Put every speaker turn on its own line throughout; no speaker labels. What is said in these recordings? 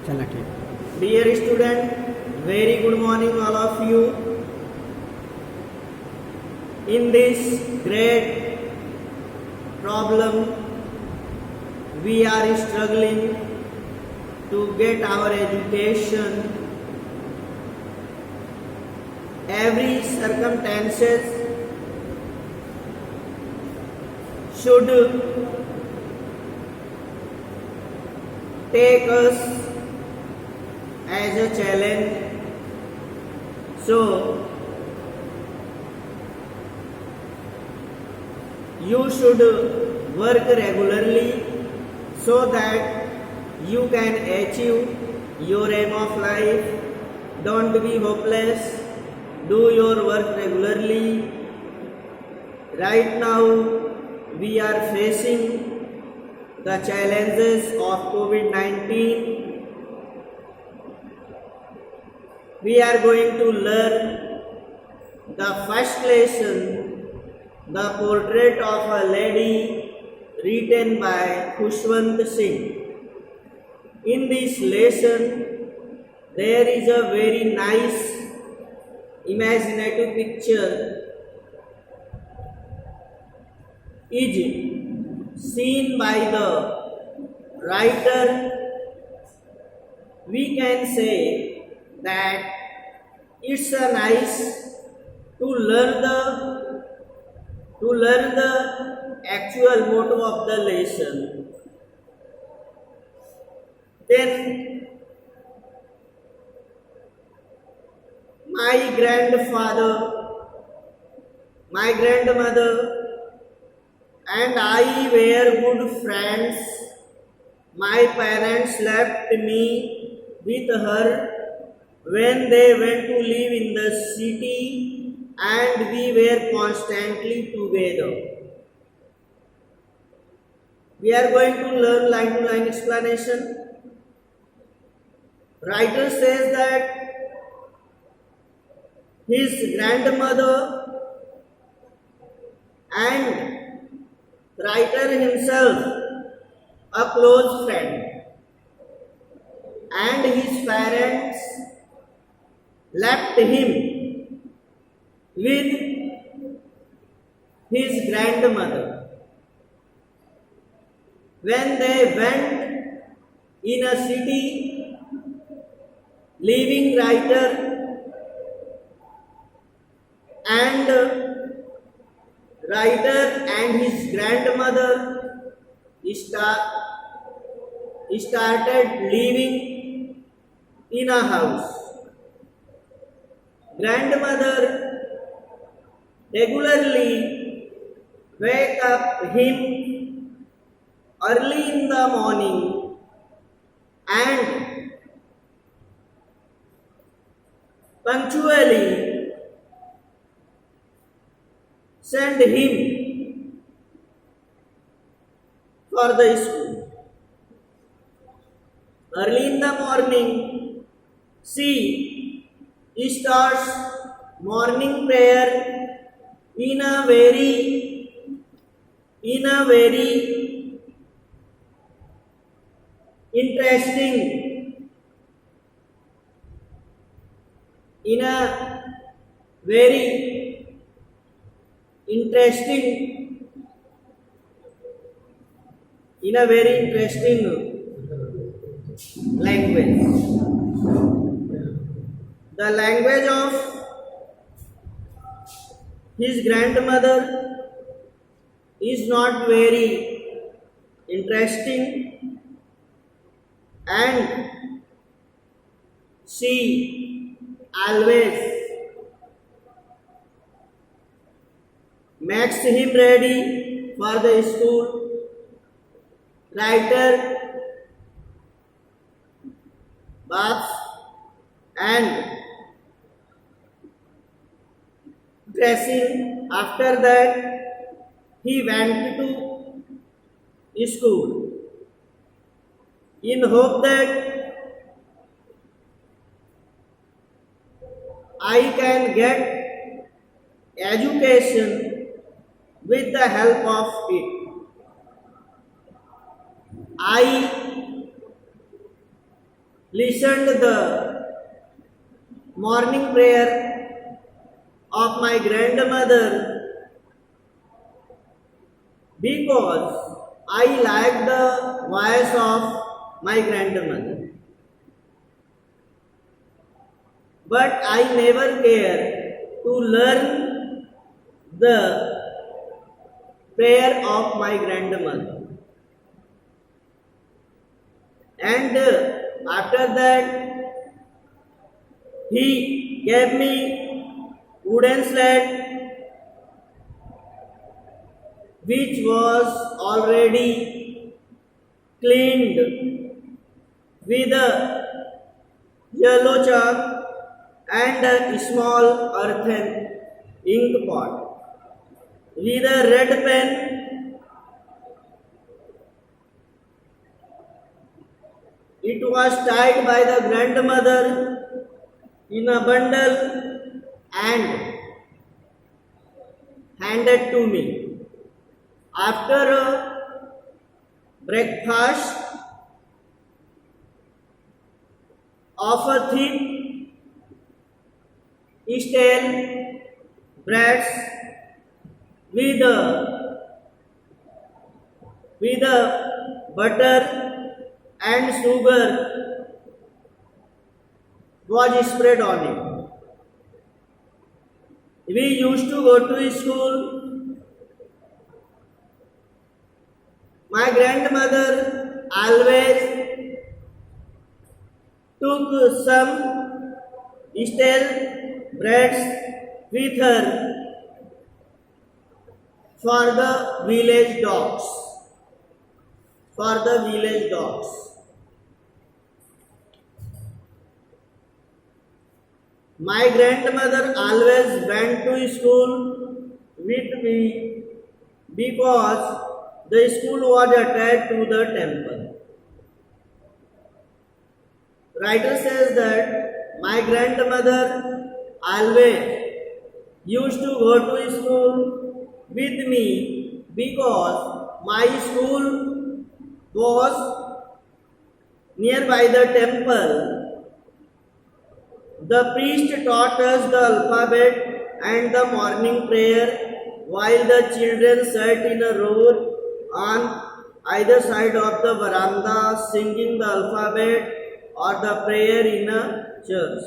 चलो ठीक।
Dear student, very good morning all of you. In this great problem, we are struggling to get our education. Every circumstances should take us as a challenge. So you should work regularly so that you can achieve your aim of life. Don't be hopeless. Do your work regularly. Right now we are facing the challenges of COVID-19. We are going to learn the first lesson, the portrait of a lady written by Khushwant Singh. In this lesson, there is a very nice imaginative picture is seen by the writer. We can say that it's a nice to learn the actual motto of the lesson. Then my grandfather, my grandmother and I were good friends. My parents left me with her when they went to live in the city, and we were constantly together. We are going to learn line to line explanation. Writer says that his grandmother and writer himself a close friend, and his parents left him with his grandmother. When they went in a city, leaving writer and his grandmother started living in a house. Grandmother regularly wake up him early in the morning and punctually send him for the school. Early in the morning, she starts morning prayer in a very interesting, in a very interesting language. The language of his grandmother is not very interesting, and she always makes him ready for the school. Writer baths and dressing. After that, he went to school in hope that I can get education with the help of it. I listened the morning prayer of my grandmother because I liked the voice of my grandmother. But I never cared to learn the prayer of my grandmother. And after that, he gave me wooden sled which was already cleaned with a yellow chalk and a small earthen ink pot. With a red pen, it was tied by the grandmother in a bundle and handed to me. After a breakfast of a thick stale breads with butter and sugar was spread on it. We used to go to school. My grandmother always took some stale breads with her for the village dogs. For the village dogs. My grandmother always went to school with me because the school was attached to the temple. Writer says that my grandmother always used to go to school with me because my school was nearby the temple. The priest taught us the alphabet and the morning prayer while the children sat in a row on either side of the veranda singing the alphabet or the prayer in a church.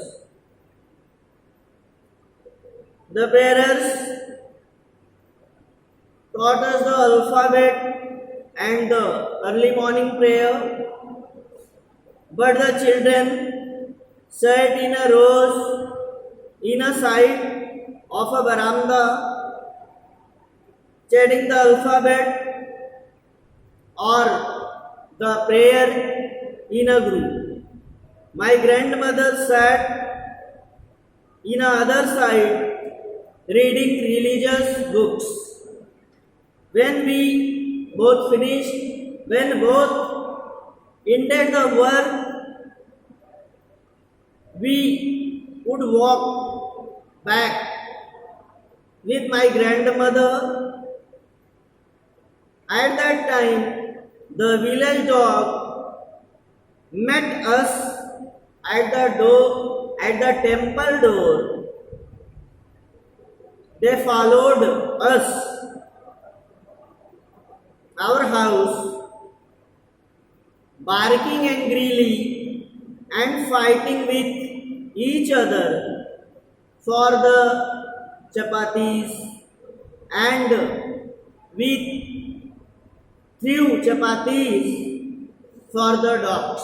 The bearers taught us the alphabet and the early morning prayer, but the children sat in a rows in a side of a veranda chanting the alphabet or the prayer in a group. My grandmother sat in a other side reading religious books. When both ended the work, we would walk back with my grandmother. At that time, the village dog met us at the temple door. They followed us, our house, barking angrily and fighting with each other for the chapatis, and we threw chapatis for the dogs.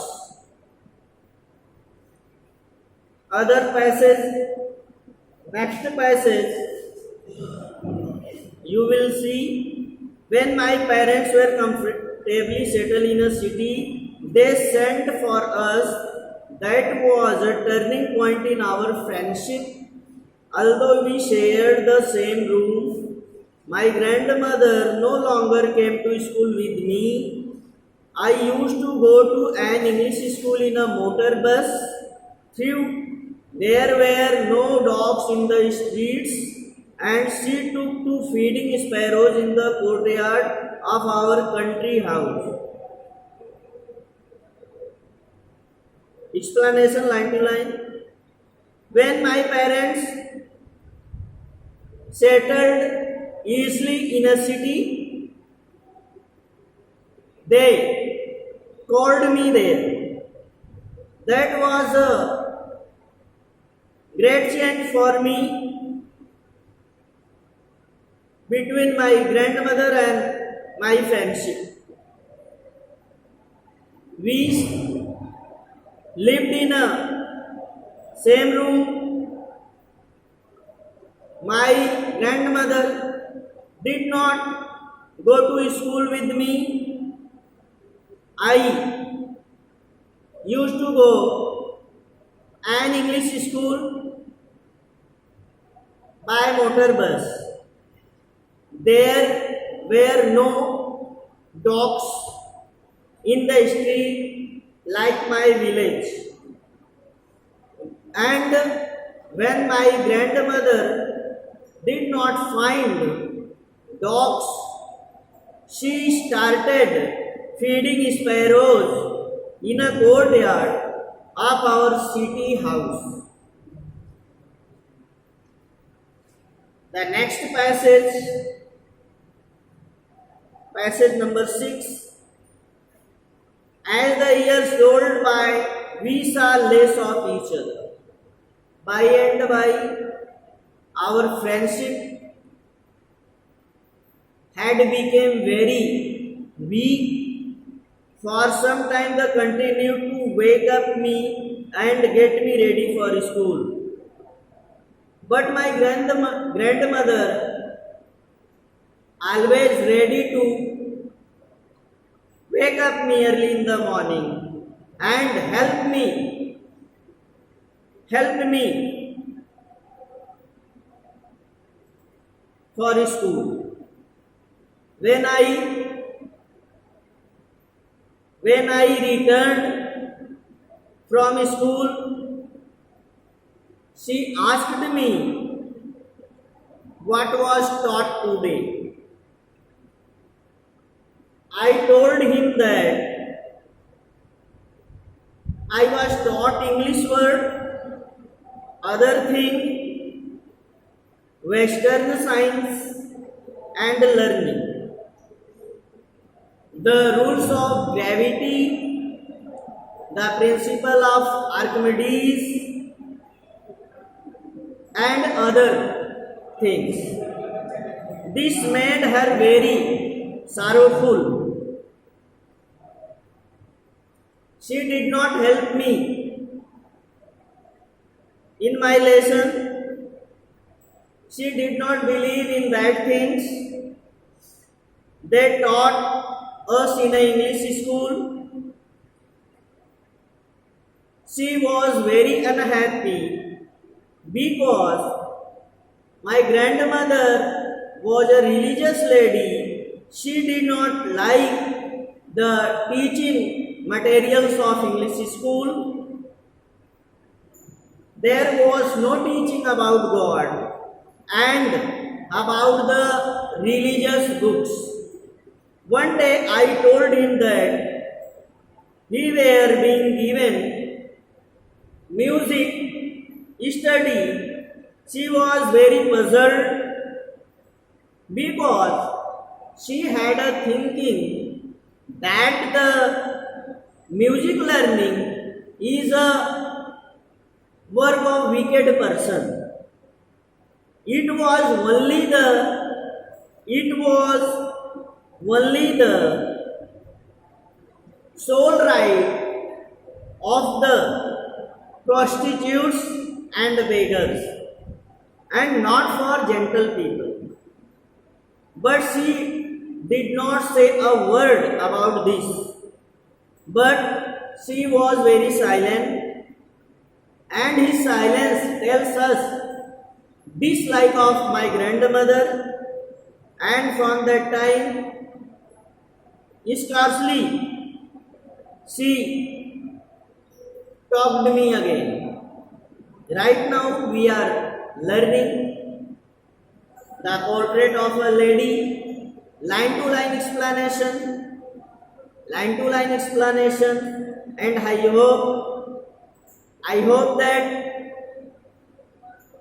Next passage, you will see when my parents were comfortably settled in a city, they sent for us. That was a turning point in our friendship. Although we shared the same room, my grandmother no longer came to school with me. I used to go to an English school in a motor bus. There were no dogs in the streets, and she took to feeding sparrows in the courtyard of our country house. Explanation line to line. When my parents settled easily in a city, they called me there. That was a great change for me between my grandmother and my friendship. We lived in a same room. My grandmother did not go to school with me. I used to go an English school by motor bus. There were no dogs in the street like my village. And when my grandmother did not find dogs, she started feeding sparrows in a courtyard of our city house. The next passage number 6. As the years rolled by, we saw less of each other. By and by, our friendship had become very weak. For some time, they continued to wake up me and get me ready for school. But my grandmother, always ready to wake up me early in the morning and helped me for school. When I returned from school, she asked me what was taught today. I told him that I was taught English word, other thing, Western science and learning. The rules of gravity, the principle of Archimedes and other things. This made her very sorrowful. She did not help me in my lesson. She did not believe in that things they taught us in an English school. She was very unhappy because my grandmother was a religious lady. She did not like the teaching materials of English school. There was no teaching about God and about the religious books. One day I told him that we were being given music study. She was very puzzled because she had a thinking that the music learning is a work of wicked person. It was only the sole right of the prostitutes and beggars, and not for gentle people. But she did not say a word about this. But she was very silent, and his silence tells us dislike of my grandmother. And from that time, scarcely she talked to me again. Right now we are learning the portrait of a lady, line to line explanation, and I hope I hope that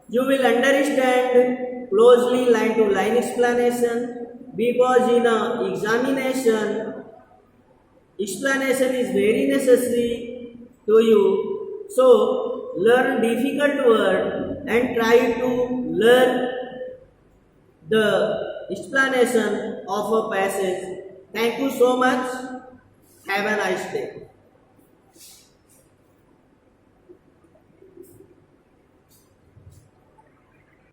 you will understand closely line to line explanation, because in a examination explanation is very necessary to you. So learn difficult word and try to learn the explanation of a passage. Thank you so much. Have a nice day.